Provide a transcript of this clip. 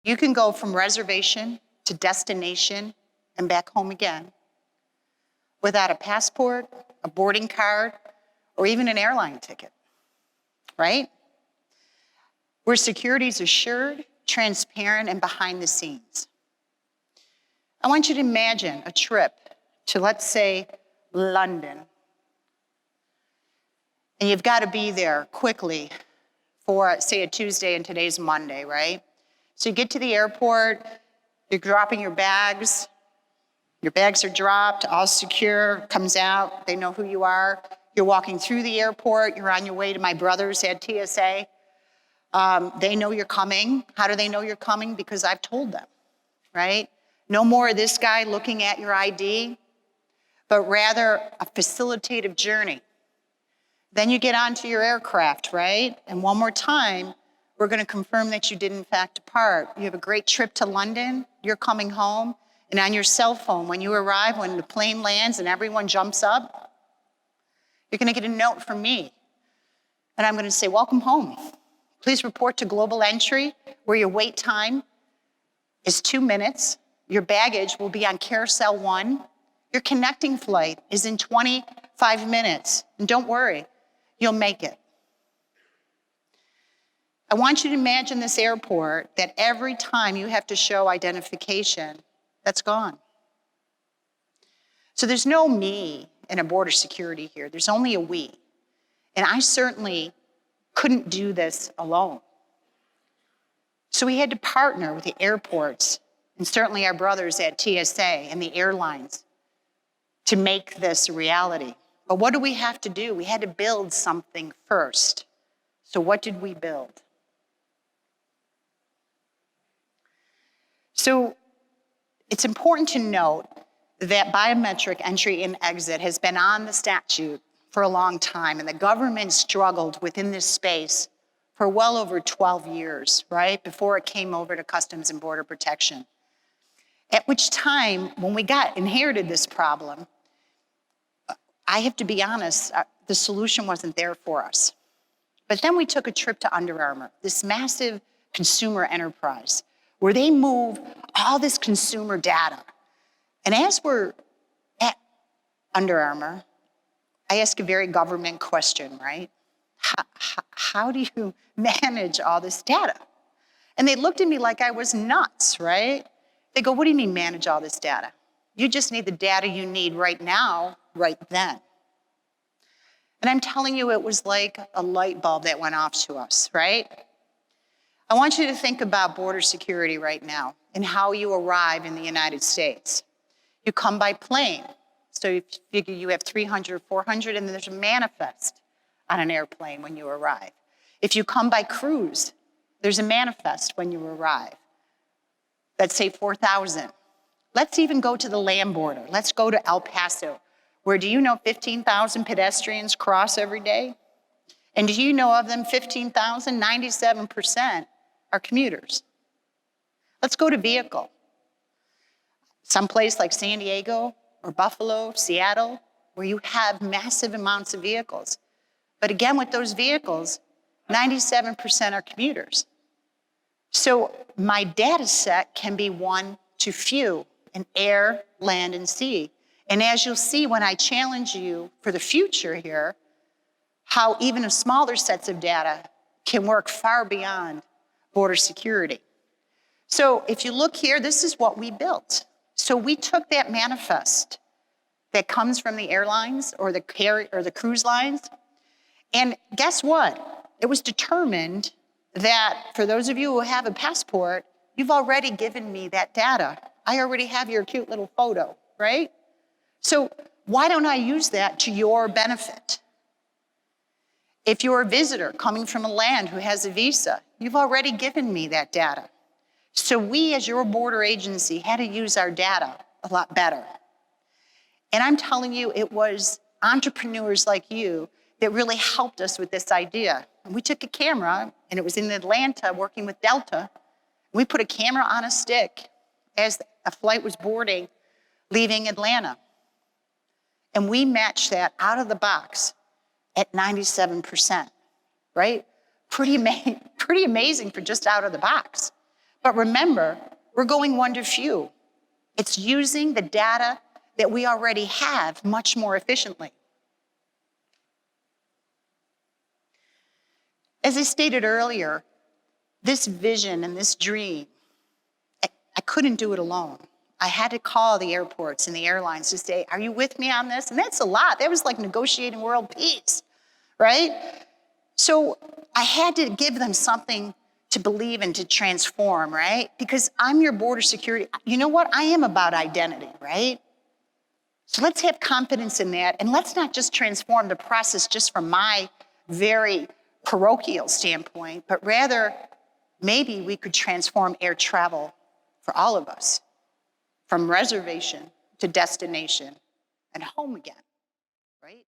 You can go from reservation to destination and back home again without a passport, a boarding card, or even an airline ticket, right? Where security is assured, transparent, and behind the scenes. I want you to imagine a trip to, let's say, London. And you've got to be there quickly for, say, a Tuesday and today's Monday, right? So you get to the airport, you're dropping your bags are dropped, all secure, comes out, they know who you are. You're walking through the airport, you're on your way to my brothers at TSA. They know you're coming. How do they know you're coming? Because I've told them, right? No more of this guy looking at your ID, but rather a facilitative journey. Then you get onto your aircraft, right? And one more time, we're going to confirm that you did in fact depart. You have a great trip to London, you're coming home, and on your cell phone, when you arrive, when the plane lands and everyone jumps up, you're going to get a note from me. And I'm going to say, welcome home. Please report to global entry, where your wait time is 2 minutes. Your baggage will be on carousel 1. Your connecting flight is in 25 minutes. And don't worry, you'll make it. I want you to imagine this airport that every time you have to show identification, that's gone. So there's no me in a border security here. There's only a we. And I certainly couldn't do this alone. So we had to partner with the airports and certainly our brothers at TSA and the airlines to make this a reality. But what do we have to do? We had to build something first. So what did we build? So it's important to note that biometric entry and exit has been on the statute for a long time, and the government struggled within this space for well over 12 years, right, before it came over to Customs and Border Protection. At which time, when we inherited this problem, I have to be honest, the solution wasn't there for us. But then we took a trip to Under Armour, this massive consumer enterprise, where they move all this consumer data. And as we're at Under Armour, I ask a very government question, right? How do you manage all this data? And they looked at me like I was nuts, right? They go, what do you mean manage all this data? You just need the data you need right now, right then. And I'm telling you, it was like a light bulb that went off to us, right? I want you to think about border security right now and how you arrive in the United States. You come by plane. So you figure you have 300, 400, and there's a manifest on an airplane when you arrive. If you come by cruise, there's a manifest when you arrive. Let's say 4,000. Let's even go to the land border. Let's go to El Paso, where do you know 15,000 pedestrians cross every day? And do you know of them 15,000, 97% are commuters. Let's go to vehicle. Someplace like San Diego or Buffalo, Seattle, where you have massive amounts of vehicles. But again, with those vehicles, 97% are commuters. So my data set can be one to few in air, land, and sea. And as you'll see when I challenge you for the future here, how even smaller sets of data can work far beyond border security. So if you look here, this is what we built. So we took that manifest that comes from the airlines or the cruise lines, and guess what? It was determined that for those of you who have a passport, you've already given me that data. I already have your cute little photo, right? So why don't I use that to your benefit? If you're a visitor coming from a land who has a visa, you've already given me that data. So we, as your border agency, had to use our data a lot better. And I'm telling you, it was entrepreneurs like you that really helped us with this idea. And we took a camera, and it was in Atlanta working with Delta. We put a camera on a stick as a flight was boarding, leaving Atlanta. And we matched that out of the box at 97%, right? Pretty amazing for just out of the box. But remember, we're going one to few. It's using the data that we already have much more efficiently. As I stated earlier, this vision and this dream, I couldn't do it alone. I had to call the airports and the airlines to say, are you with me on this? And that's a lot. That was like negotiating world peace, right? So I had to give them something to believe in, to transform, right? Because I'm your border security. You know what? I am about identity, right? So let's have confidence in that. And let's not just transform the process just from my very parochial standpoint, but rather maybe we could transform air travel for all of us, from reservation to destination and home again, right?